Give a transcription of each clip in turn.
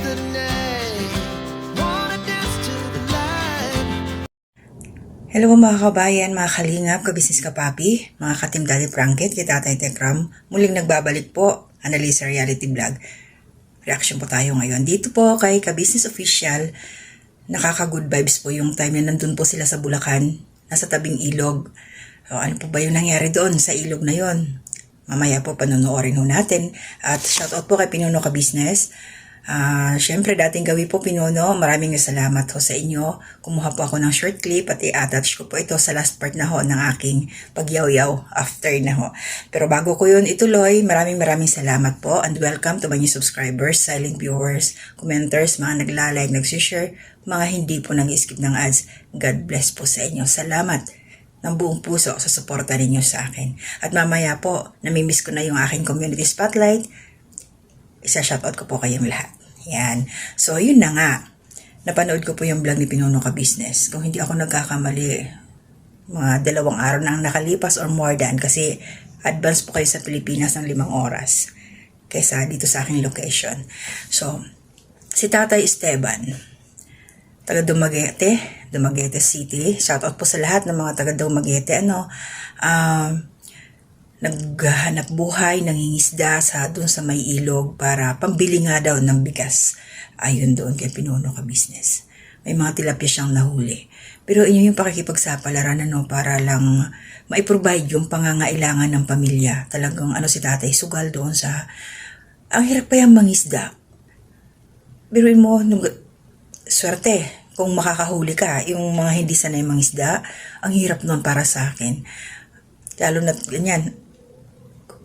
the night. Wanna dance to the light. Hello mga kabayan, mga kalingap, kabisnes kapapi, mga katim Daddy Franket, kay Tatay Tekram. Muling nagbabalik po, Analisa Reality Vlog. Reaction po tayo ngayon. Dito po kay Kabisnes Official, nakaka-good vibes po yung time na nandun po sila sa Bulacan, nasa tabing ilog. So, ano po ba yung nangyari doon sa ilog na yon? Mamaya po panonoorin ho natin. At shoutout po kay Pinuno Kabisnes. Siyempre, dating gawi po Pinuno, maraming salamat ho sa inyo. Kumuha po ako ng short clip at i-attach ko po ito sa last part na ho ng aking pagyaw-yaw after na ho. Pero bago ko yun ituloy, maraming salamat po and welcome to my new subscribers, silent viewers, commenters, mga nagla-like, nag-share, mga hindi po nang-skip ng ads. God bless po sa inyo. Salamat ng buong puso sa suporta ninyo sa akin. At mamaya po, namimiss ko na yung aking community spotlight. Isa-shoutout ko po kayong lahat. Yan. So, yun na nga. Napanood ko po yung vlog ni Pinuno Kabisnes. Kung hindi ako nagkakamali, mga 2 araw na ang nakalipas or more than kasi advance po kayo sa Pilipinas ng 5 oras kaysa dito sa aking location. So, si Tatay Esteban, taga Dumaguete City. Shoutout po sa lahat ng mga taga Dumaguete. Naghahanap buhay, nangingisda dun sa may ilog para pambili nga daw ng bigas. Ayun doon kay Pinuno Kabisnes. May mga tilapia siyang nahuli. Pero inyo yung pakikipagsapalaran para lang maiprovide yung pangangailangan ng pamilya. Talagang si tatay sugal doon sa... Ang hirap pa yung mangisda. Biruin mo, swerte kung makakahuli ka. Yung mga hindi sanay mangisda, ang hirap nun para sa akin. Lalo na ganyan.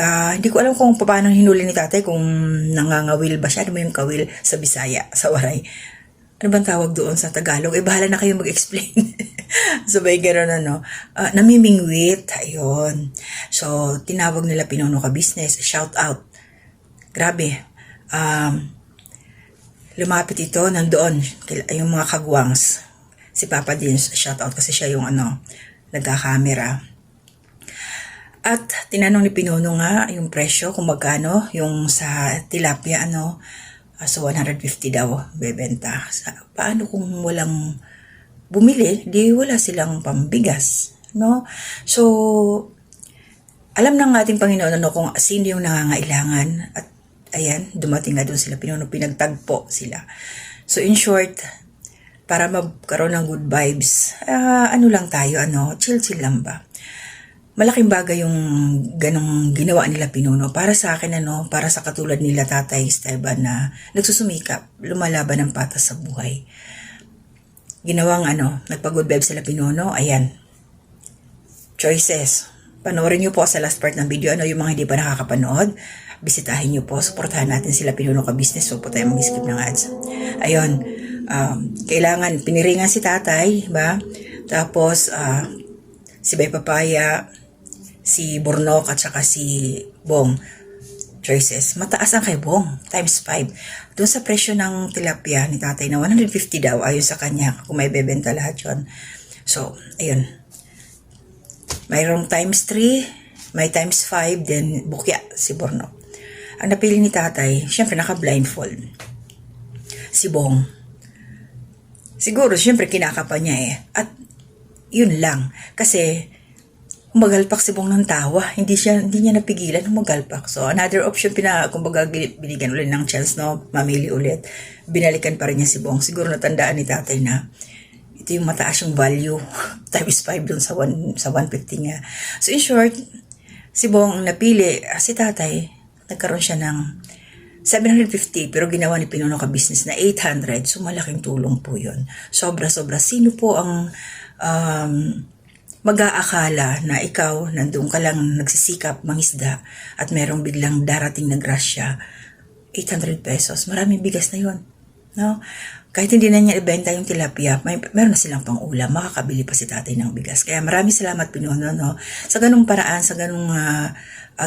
Hindi ko alam kung paano hinuli ni tatay, kung nangangawil ba siya. Ano mo yung kawil sa Bisaya, sa Waray? Ano bang tawag doon sa Tagalog? Bahala na kayo mag-explain. So, may gano'n namimingwit. Ayun. So, tinawag nila Pinuno Kabisnes. Shout out. Grabe. Lumapit ito, nandoon. Yung mga kagwangs. Si Papa din, shout out kasi siya yung nagka-camera. At tinanong ni Pinuno nga yung presyo, kung magkano, yung sa tilapia, so 150 daw bebenta. Paano kung walang bumili, di wala silang pambigas, no? So, alam ng ating Panginoon kung sino yung nangangailangan. At ayan, dumating nga doon sila, Pinuno, pinagtagpo sila. So, in short, para magkaroon ng good vibes, lang tayo, chill-chill lang ba? Malaking bagay yung ganong ginawa nila Pinuno. Para sa akin, para sa katulad nila Tatay Esteban na nagsusumikap, lumalaban ng patas sa buhay. Ginawang nagpa-good vibes sila Pinuno. Ayan. Choices. Panoorin nyo po sa last part ng video. Yung mga hindi pa nakakapanood, bisitahin nyo po. Suportahan natin sila Pinuno Kabisnes. So po tayo mag-skip ng ads. Ayun. Kailangan, piniringan si tatay, ba? Tapos, si Bay Papaya, si Burnok at saka si Bong. Choices. Mataas ang kay Bong. Times 5. Doon sa presyo ng tilapia ni tatay na 150 daw. Ayon sa kanya. Kung may bebenta lahat yun. So, ayun. Mayroong times 3. May times 5. Then, bukya si Burnok. Ang napili ni tatay, syempre naka-blindfold. Si Bong. Siguro, syempre kinakapa niya At, yun lang. Kasi, magalpak si Bong ng tawa. Hindi niya napigilan magalpak. So, another option, kumbaga, binigyan ulit ng chance, mamili ulit. Binalikan pa rin niya si Bong. Siguro natandaan ni tatay na ito yung mataas yung value. Times 5 dun sa 150 niya. So, in short, si Bong napili. Si tatay, nagkaroon siya ng 750, pero ginawa ni Pinuno Kabisnes na 800. So, malaking tulong po yun. Sobra-sobra. Sino po ang mag-aakala na ikaw, nandun ka lang nagsisikap, mangisda, at merong biglang darating na grasya, 800 pesos, maraming bigas na yun. No? Kahit hindi na niya ibenta yung tilapia, meron na silang pang-ulam, makakabili pa si tatay ng bigas. Kaya maraming salamat Pinuno, sa ganung paraan, sa ganung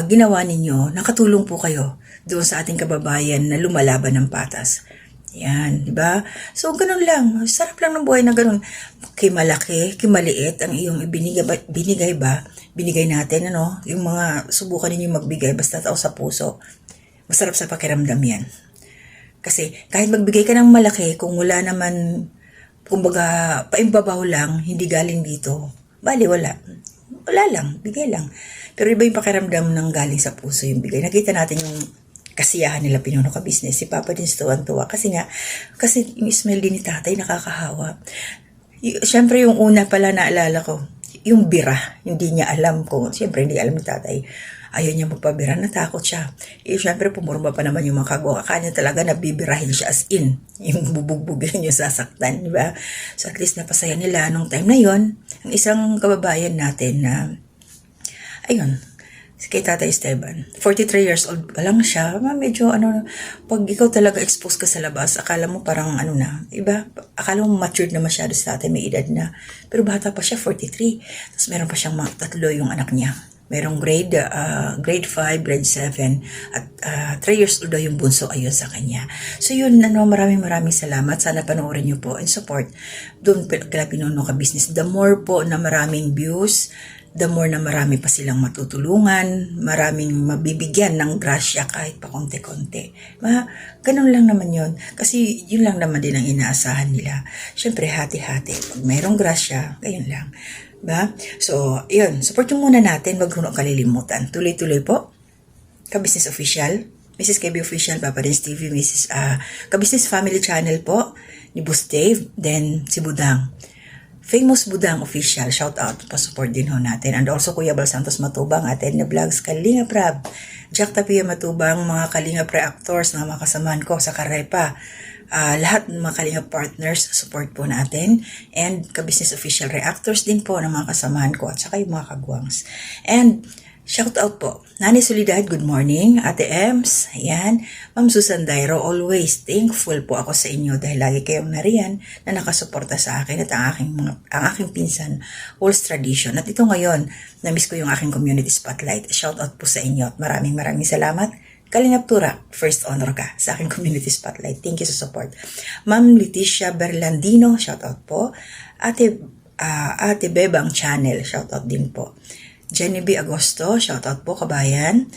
ginawa ninyo, nakatulong po kayo doon sa ating kababayan na lumalaban ng patas. Yan, di ba? So, ganun lang. Sarap lang ng buhay na ganun. Kay malaki, kay maliit, ang iyong binigay ba? Binigay natin, Yung mga subukan ninyo magbigay, basta tao sa puso. Masarap sa pakiramdam yan. Kasi kahit magbigay ka ng malaki, kung wala naman, kumbaga, paimbabaw lang, hindi galing dito, bali wala. Wala lang, bigay lang. Pero iba yung pakiramdam ng galing sa puso yung bigay. Nakita natin yung kasiyahan nila Pinuno Ka Business. Si Papa din tuwan-tuwa. Kasi yung smile din ni tatay nakakahawa. Siyempre yung una pala naalala ko, yung bira. Hindi niya alam kung, siyempre hindi alam ni tatay. Ayaw niya magpabira, natakot siya. Siyempre, pumurma pa naman yung mga kagwa. Akala niya talaga nabibirahin siya as in. Yung bubugbugin yung sasaktan, di ba? So, at least napasaya nila nung time na yon. Ang isang kababayan natin na, ayun, kay Tatay Esteban. 43 years old pa lang siya. Medyo, pag ikaw talaga expose ka sa labas, akala mo parang, iba? Akala mo matured na masyado sa tatay, may edad na. Pero bata pa siya, 43. Tapos meron pa siyang tatlo yung anak niya. Merong grade 5, grade 7, at 3 years old daw yung bunso ayon sa kanya. So yun, maraming salamat. Sana panoorin niyo po and support doon kaya Pinuno Ka Business. The more po na maraming views, the more na marami pa silang matutulungan, maraming mabibigyan ng grasya kahit pa konti-konti. Ganun lang naman yun. Kasi yun lang naman din ang inaasahan nila. Siyempre, hati-hati. Pag mayroong grasya, ayun lang. Ba? So, yun. Support yung muna natin. Wag nyo kalilimutan. Tuloy-tuloy po. Ka-Business Official. Mrs. KB Official, Papa Dins TV, Mrs. Ka-Business Family Channel po. Ni Boss Dave. Then, si Budang. Famous Budang Official. Shout out. Pa-support din ho natin. And also, Kuya Bal Santos Matubang. Atin na vlogs. Kalinga Prab. Jack Tapia Matubang. Mga Kalinga Pre-Actors na mga kasamahan ko sa Karepa. Lahat ng mga Kalinga partners, support po natin. And Ka-Business Official Reactors din po ng mga kasamahan ko at saka yung mga kagwangs. And shout out po. Nani Solidad, good morning. Ate Ems, ayan. Ma'am Susan Dairo, always thankful po ako sa inyo dahil lagi kayong nariyan na nakasuporta sa akin at ang aking pinsan, Walls Tradition. At ito ngayon, na-miss ko yung aking community spotlight. Shout out po sa inyo at maraming salamat. Kalingap Tura, first honor ka sa aking community spotlight. Thank you sa support. Ma'am Leticia Berlandino, shoutout po. Ate Bebang Channel, shoutout din po. Jenny B. Agosto, shoutout po, kabayan.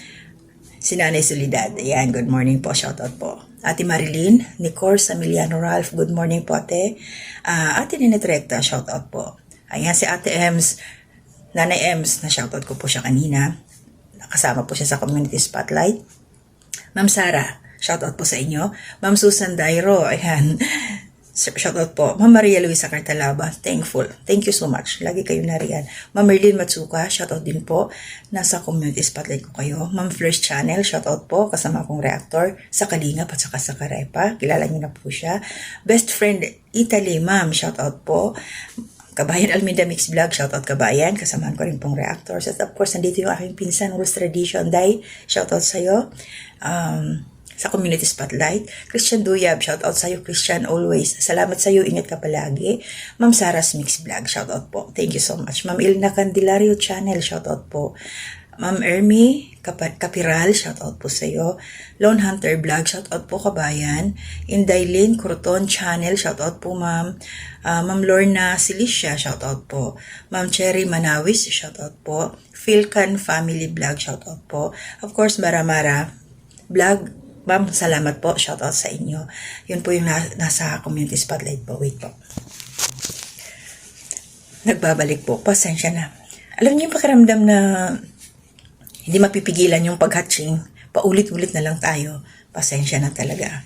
Si Nanay Solidad, ayan, good morning po, shoutout po. Ate Marilyn, Nicor Samiliano Ralph, good morning po ate. Ate Ninit Recta, shoutout po. Ayan, si Ate Ems, Nanay Ems, na shoutout ko po siya kanina. Nakasama po siya sa community spotlight. Ma'am Sara, shoutout po sa inyo. Ma'am Susan Dairo, ayan. Shoutout po. Ma'am Maria Luisa Cartalaba, thankful. Thank you so much. Lagi kayo nariyan. Ma'am Merlin Matsuka, shoutout din po. Nasa community spotlight ko kayo. Ma'am Flores Channel, shoutout po. Kasama kong reactor sa Kalingap at saka sa Karepa. Kilala niyo na po siya. Best friend Italy, ma'am, shoutout po. Kabayan Alminda Mix Vlog, shoutout kabayan. Kasamahan ko rin pong reactors. At of course, nandito yung aking pinsan, Walls Tradition. Day, shoutout sa'yo. Sa community spotlight. Christian Duyab, shoutout sa'yo, Christian, always. Salamat sa'yo, ingat ka palagi. Ma'am Sarah's Mix Vlog, shoutout po. Thank you so much. Ma'am Ilna Candelario Channel, shoutout po. Ma'am Ermi Kapiral, shoutout po sa'yo. Lone Hunter Vlog, shoutout po kabayan. Indaylin Cruton Channel, shoutout po ma'am. Ma'am Lorna Silicia, shoutout po. Ma'am Cherry Manawis, shoutout po. Philcan Family Vlog, shoutout po. Of course, Maramara Vlog, ma'am, salamat po, shoutout sa inyo. Yun po yung nasa community spotlight po. Wait po. Nagbabalik po, pasensya na. Alam niyo yung pakiramdam na hindi mapipigilan yung pag-hatching. Paulit-ulit na lang tayo. Pasensya na talaga.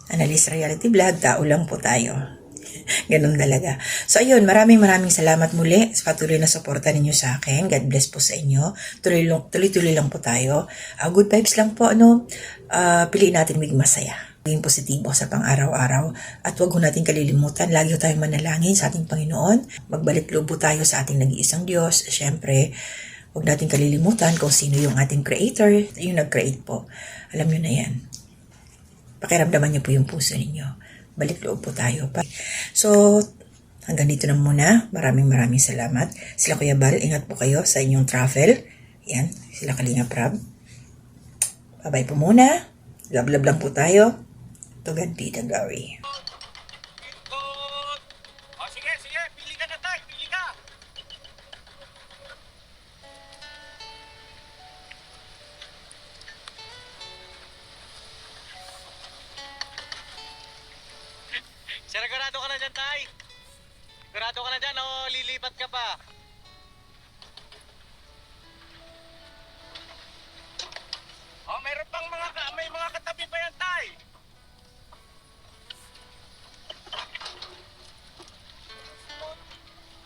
Analyst Reality Vlog, tao lang po tayo. Ganun talaga. So ayun, maraming salamat muli sa patuloy na suporta ninyo sa akin. God bless po sa inyo. Tuloy-tuloy lang po tayo. Good vibes lang po, piliin natin maging masaya. Maging positibo sa pang-araw-araw. At huwag ho natin kalilimutan, lagi ho tayong manalangin sa ating Panginoon. Magbalik loob po tayo sa ating nag-iisang Diyos. Siyempre, huwag natin kalilimutan kung sino yung ating creator, yung nag-create po. Alam nyo na yan. Pakiramdaman niyo po yung puso ninyo. Balik loob po tayo. So, hanggang dito na muna. Maraming salamat. Sila Kuya Bal, ingat po kayo sa inyong travel. Yan, sila Kalinga Prab. Bye-bye po muna. Love lang po tayo. To God be the glory. Sige, pili ka na tayo, pili ka. Sigurado ka na dyan, tay? Sigurado ka na dyan o lilipat ka pa? Oh, meron pang may mga katabi pa yan, tay.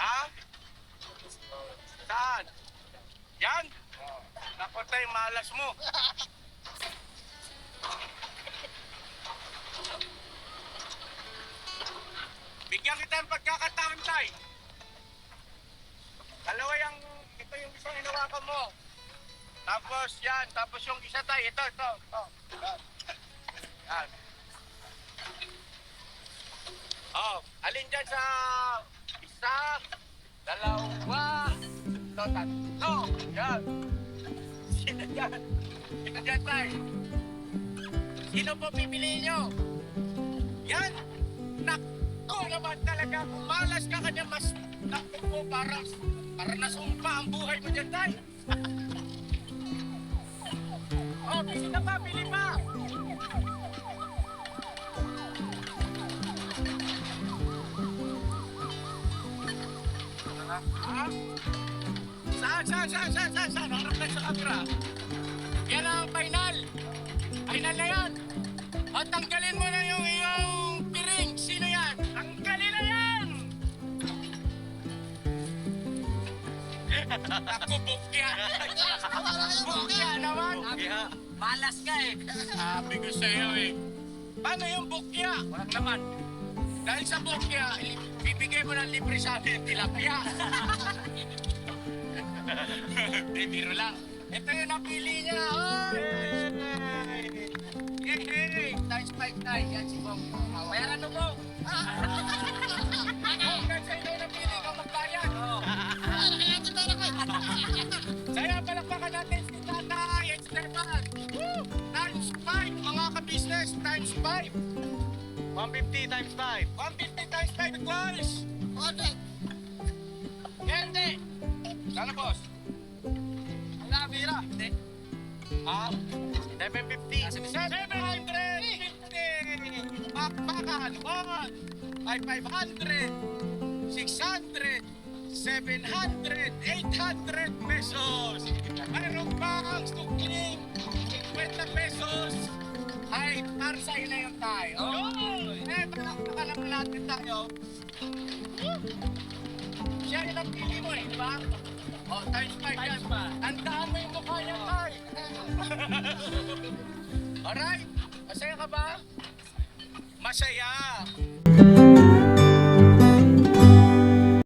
Ha? Saan? Yan? Naku, tay, malas mo. Bigyan kita ng pagkakataon, tay. Dalawa ito yung isang hinawakan mo. Tapos yan, tapos yung isa, tay, ito. Yan. Oh, alin dyan sa isa, dalawa, tatlo, yan. Sino dyan? Sino dyan, tay? Sino po pipiliin nyo? Yan. Naku naman talaga, kung malas ka kanya, mas naku po, para nasumpa ang buhay mo dyan, tay. Oh, pili na pa, pili pa. Ha? Saan? Harap na sa camera. Yan ang final. Final na yan. At tanggalin mo na yung iyong piring. Sino yan? Tanggalin na yan! Ako, bukya. Bukya naman. Malas ka eh. Sabi ko sa'yo eh. Paano yung bukya? Walang naman. Dahil sa bukya, bibigay mo ng libre sa akin, tilapia. Biro lang. Ito yung napili niya. Hey! Times 5 tayo. Yan si Bong. Bayaran mo, Bong. Hanggang sa ikaw napili ka magbayad. Saya palakpakan natin si Tatay Esteban. Times 5, mga ka-business. Times 5. 150 times 5. 150 times 5 equals. Hindi. Sana, boss? Wala, Bira. Hindi. Ha? 750. 750. Bakbakan. 1. Ay, 500. 600. 700. 800 pesos. Mayroon pang sukling 50 pesos. Ay, para sa'yo na yun tayo. Palakpakan naman natin tayo. Siya yung napili mo eh, di ba? O, times 5 yan. Tandaan mo yung mukha niya, Tay. Alright, masaya ka ba? Masaya.